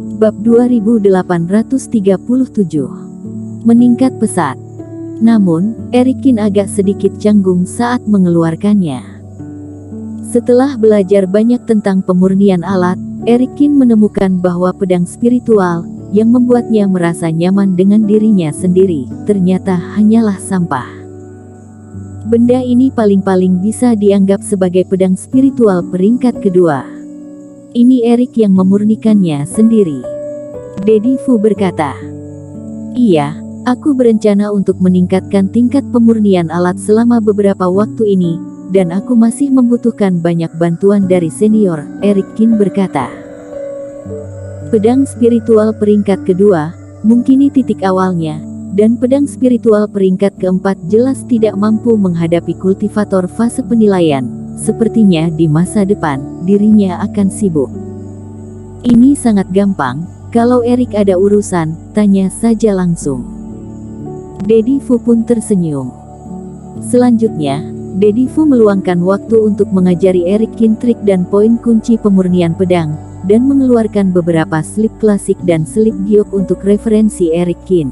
Bab 2837. Meningkat pesat. Namun, Erikin agak sedikit canggung saat mengeluarkannya. Setelah belajar banyak tentang pemurnian alat, Erikin menemukan bahwa pedang spiritual yang membuatnya merasa nyaman dengan dirinya sendiri, ternyata hanyalah sampah. Benda ini paling-paling bisa dianggap sebagai pedang spiritual peringkat kedua. Ini Erik yang memurnikannya sendiri. Dedi Fu berkata, "Iya, aku berencana untuk meningkatkan tingkat pemurnian alat selama beberapa waktu ini, dan aku masih membutuhkan banyak bantuan dari senior," Erikin berkata. Pedang spiritual peringkat kedua, mungkin ini titik awalnya, dan pedang spiritual peringkat keempat jelas tidak mampu menghadapi kultivator fase penilaian. Sepertinya di masa depan, dirinya akan sibuk. Ini sangat gampang, kalau Erik ada urusan, tanya saja langsung. Dedi Fu pun tersenyum. Selanjutnya, Dedi Fu meluangkan waktu untuk mengajari Erikin trik dan poin kunci pemurnian pedang, dan mengeluarkan beberapa slip klasik dan slip giok untuk referensi Erikin.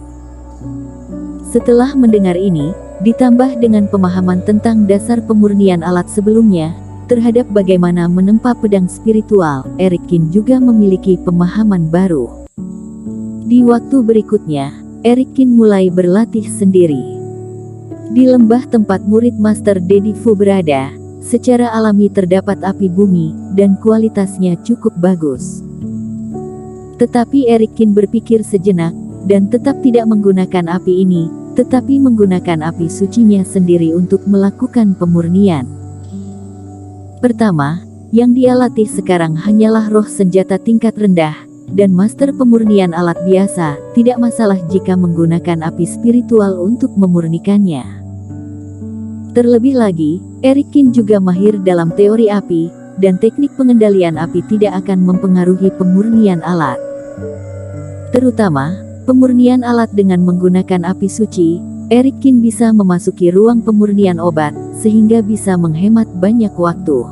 Setelah mendengar ini, ditambah dengan pemahaman tentang dasar pemurnian alat sebelumnya, terhadap bagaimana menempa pedang spiritual, Erikin juga memiliki pemahaman baru. Di waktu berikutnya, Erikin mulai berlatih sendiri. Di lembah tempat murid Master Dedi Fu berada, secara alami terdapat api bumi, dan kualitasnya cukup bagus. Tetapi Erikin berpikir sejenak, dan tetap tidak menggunakan api ini, tetapi menggunakan api sucinya sendiri untuk melakukan pemurnian. Pertama, yang dia latih sekarang hanyalah roh senjata tingkat rendah, dan master pemurnian alat biasa, tidak masalah jika menggunakan api spiritual untuk memurnikannya. Terlebih lagi, Erikin juga mahir dalam teori api, dan teknik pengendalian api tidak akan mempengaruhi pemurnian alat. Terutama, pemurnian alat dengan menggunakan api suci, Erikin bisa memasuki ruang pemurnian obat, sehingga bisa menghemat banyak waktu.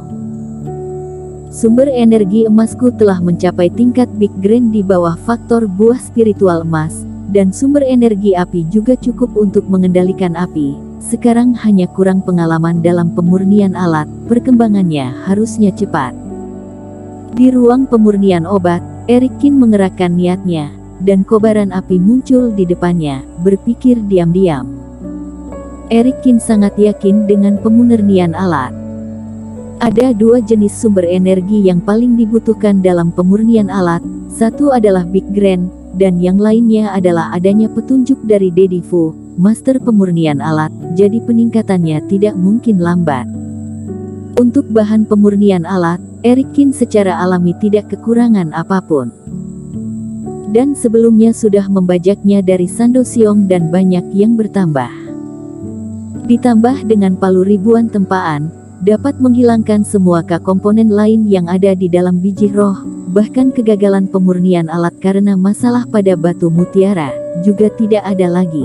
Sumber energi emasku telah mencapai tingkat Big Grand di bawah faktor buah spiritual emas, dan sumber energi api juga cukup untuk mengendalikan api. Sekarang hanya kurang pengalaman dalam pemurnian alat, perkembangannya harusnya cepat. Di ruang pemurnian obat, Erikin mengerahkan niatnya, dan kobaran api muncul di depannya, berpikir diam-diam. Erikin sangat yakin dengan pemurnian alat. Ada dua jenis sumber energi yang paling dibutuhkan dalam pemurnian alat, satu adalah Big Grand, dan yang lainnya adalah adanya petunjuk dari Dedi Fu, master pemurnian alat, jadi peningkatannya tidak mungkin lambat. Untuk bahan pemurnian alat, Erikin secara alami tidak kekurangan apapun. Dan sebelumnya sudah membajaknya dari Sando Siong dan banyak yang bertambah. Ditambah dengan palu ribuan tempaan, dapat menghilangkan semua komponen lain yang ada di dalam biji roh, bahkan kegagalan pemurnian alat karena masalah pada batu mutiara, juga tidak ada lagi.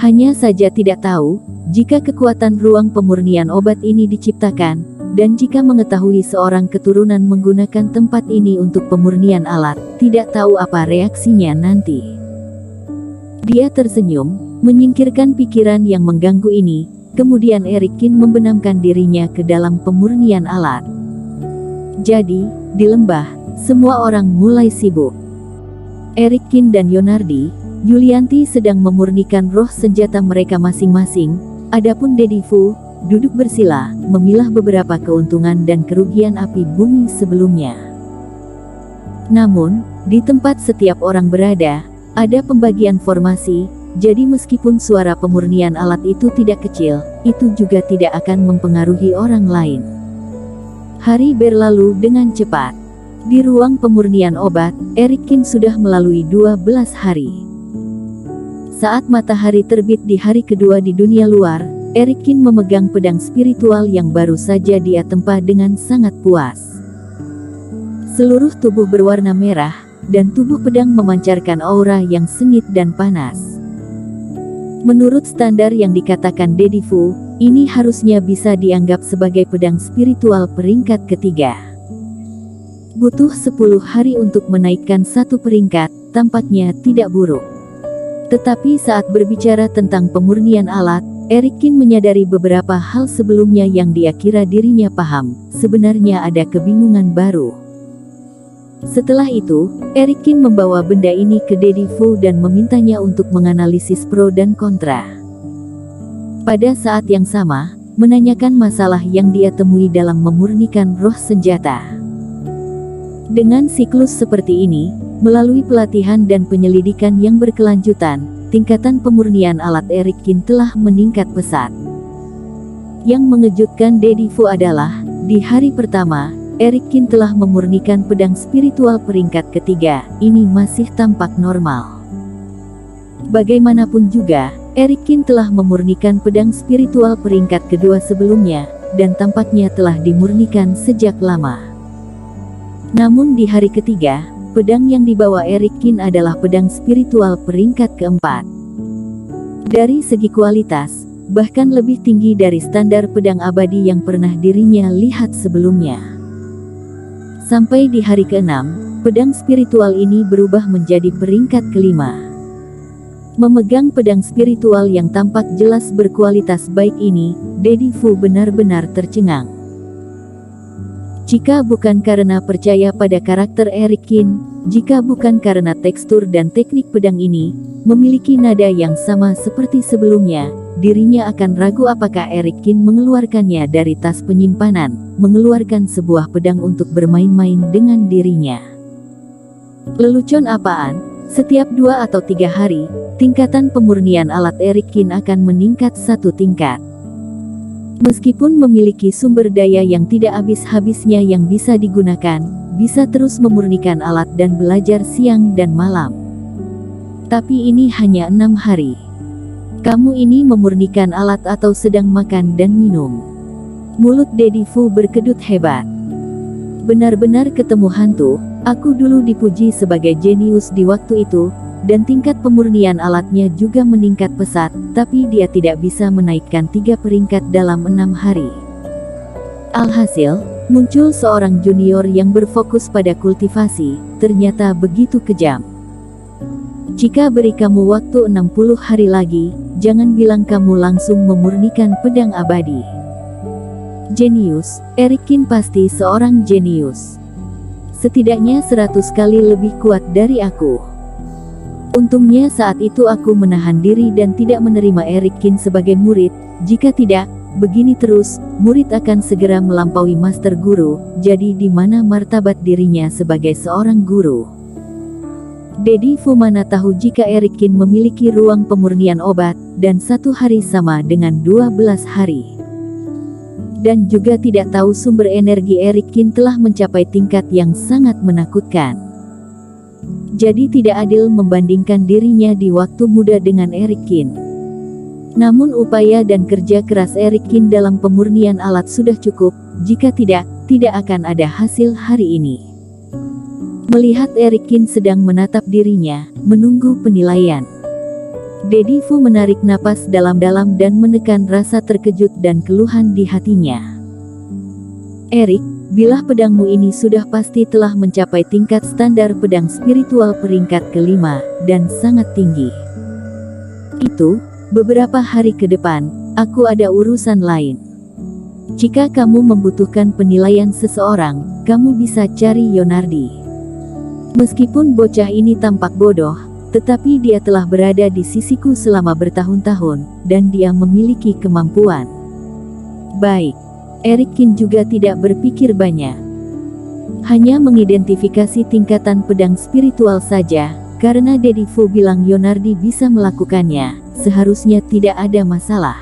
Hanya saja tidak tahu, jika kekuatan ruang pemurnian obat ini diciptakan, dan jika mengetahui seorang keturunan menggunakan tempat ini untuk pemurnian alat, tidak tahu apa reaksinya nanti. Dia tersenyum, menyingkirkan pikiran yang mengganggu ini, kemudian Erikin membenamkan dirinya ke dalam pemurnian alat. Jadi, di lembah, semua orang mulai sibuk. Erikin dan Yonardi, Yulianti sedang memurnikan roh senjata mereka masing-masing, adapun Dedi Fu duduk bersila, memilah beberapa keuntungan dan kerugian api bumi sebelumnya. Namun, di tempat setiap orang berada, ada pembagian formasi, jadi meskipun suara pemurnian alat itu tidak kecil, itu juga tidak akan mempengaruhi orang lain. Hari berlalu dengan cepat. Di ruang pemurnian obat, Erikin sudah melalui 12 hari. Saat matahari terbit di hari kedua di dunia luar, Erikin memegang pedang spiritual yang baru saja dia tempa dengan sangat puas. Seluruh tubuh berwarna merah, dan tubuh pedang memancarkan aura yang sengit dan panas. Menurut standar yang dikatakan Dedi Fu, ini harusnya bisa dianggap sebagai pedang spiritual peringkat ketiga. Butuh 10 hari untuk menaikkan satu peringkat, tampaknya tidak buruk. Tetapi saat berbicara tentang pemurnian alat, Erikin menyadari beberapa hal sebelumnya yang dia kira dirinya paham. Sebenarnya ada kebingungan baru. Setelah itu, Erikin membawa benda ini ke Daddy Fu dan memintanya untuk menganalisis pro dan kontra. Pada saat yang sama, menanyakan masalah yang dia temui dalam memurnikan roh senjata. Dengan siklus seperti ini, melalui pelatihan dan penyelidikan yang berkelanjutan, tingkatan pemurnian alat Erikin telah meningkat pesat. Yang mengejutkan Daddy Fu adalah, di hari pertama, Erikin telah memurnikan pedang spiritual peringkat ketiga. Ini masih tampak normal. Bagaimanapun juga, Erikin telah memurnikan pedang spiritual peringkat kedua sebelumnya, dan tampaknya telah dimurnikan sejak lama. Namun di hari ketiga, pedang yang dibawa Erikin adalah pedang spiritual peringkat keempat. Dari segi kualitas, bahkan lebih tinggi dari standar pedang abadi yang pernah dirinya lihat sebelumnya. Sampai di hari keenam, pedang spiritual ini berubah menjadi peringkat kelima. Memegang pedang spiritual yang tampak jelas berkualitas baik ini, Daddy Fu benar-benar tercengang. Jika bukan karena percaya pada karakter Erikin, jika bukan karena tekstur dan teknik pedang ini, memiliki nada yang sama seperti sebelumnya, dirinya akan ragu apakah Erikin mengeluarkannya dari tas penyimpanan, mengeluarkan sebuah pedang untuk bermain-main dengan dirinya. Lelucon apaan? Setiap 2 atau 3 hari, tingkatan pemurnian alat Erikin akan meningkat satu tingkat. Meskipun memiliki sumber daya yang tidak habis-habisnya yang bisa digunakan, bisa terus memurnikan alat dan belajar siang dan malam. Tapi ini hanya 6 hari. Kamu ini memurnikan alat atau sedang makan dan minum? Mulut Daddy Fu berkedut hebat. Benar-benar ketemu hantu. Aku dulu dipuji sebagai jenius di waktu itu, dan tingkat pemurnian alatnya juga meningkat pesat, tapi dia tidak bisa menaikkan 3 peringkat dalam 6 hari. Alhasil, muncul seorang junior yang berfokus pada kultivasi, ternyata begitu kejam. Jika beri kamu waktu 60 hari lagi, jangan bilang kamu langsung memurnikan pedang abadi. Jenius, Erikin pasti seorang jenius. Setidaknya 100 kali lebih kuat dari aku. Untungnya saat itu aku menahan diri dan tidak menerima Erikin sebagai murid. Jika tidak, begini terus, murid akan segera melampaui master guru. Jadi di mana martabat dirinya sebagai seorang guru? Daddy Fu mana tahu jika Erikin memiliki ruang pemurnian obat, dan 1 hari sama dengan 12 hari. Dan juga tidak tahu sumber energi Erikin telah mencapai tingkat yang sangat menakutkan. Jadi tidak adil membandingkan dirinya di waktu muda dengan Erikin. Namun upaya dan kerja keras Erikin dalam pemurnian alat sudah cukup. Jika tidak akan ada hasil hari ini. Melihat Erikin sedang menatap dirinya, menunggu penilaian. Daddy Fu menarik napas dalam-dalam dan menekan rasa terkejut dan keluhan di hatinya. Erik, bilah pedangmu ini sudah pasti telah mencapai tingkat standar pedang spiritual peringkat kelima, dan sangat tinggi. Itu, beberapa hari ke depan, aku ada urusan lain. Jika kamu membutuhkan penilaian seseorang, kamu bisa cari Yonardi. Meskipun bocah ini tampak bodoh, tetapi dia telah berada di sisiku selama bertahun-tahun, dan dia memiliki kemampuan. Baik, Erikin juga tidak berpikir banyak. Hanya mengidentifikasi tingkatan pedang spiritual saja, karena Daddy Fu bilang Yonardi bisa melakukannya, seharusnya tidak ada masalah.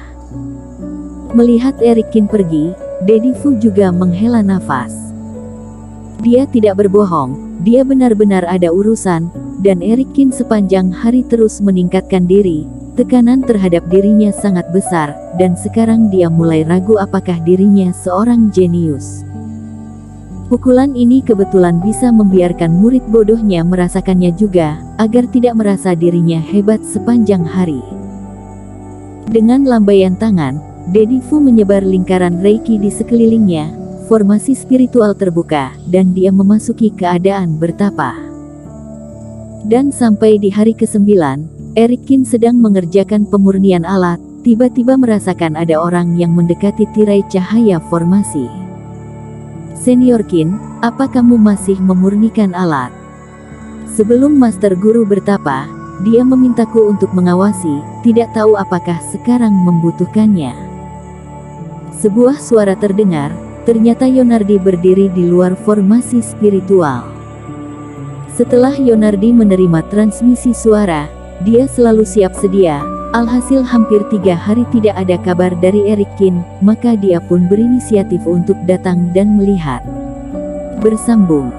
Melihat Erikin pergi, Daddy Fu juga menghela nafas. Dia tidak berbohong, dia benar-benar ada urusan, dan Erikin sepanjang hari terus meningkatkan diri. Tekanan terhadap dirinya sangat besar, dan sekarang dia mulai ragu apakah dirinya seorang jenius. Pukulan ini kebetulan bisa membiarkan murid bodohnya merasakannya juga, agar tidak merasa dirinya hebat sepanjang hari. Dengan lambaian tangan, Daddy Fu menyebar lingkaran Reiki di sekelilingnya, formasi spiritual terbuka, dan dia memasuki keadaan bertapa. Dan sampai di hari ke-9, Eric Kin sedang mengerjakan pemurnian alat, tiba-tiba merasakan ada orang yang mendekati tirai cahaya formasi. "Senior Kin, apa kamu masih memurnikan alat?" Sebelum Master Guru bertapa, dia memintaku untuk mengawasi, tidak tahu apakah sekarang membutuhkannya. Sebuah suara terdengar, ternyata Yonardi berdiri di luar formasi spiritual. Setelah Yonardi menerima transmisi suara, dia selalu siap sedia. Alhasil hampir 3 hari tidak ada kabar dari Eric Kin, maka dia pun berinisiatif untuk datang dan melihat. Bersambung.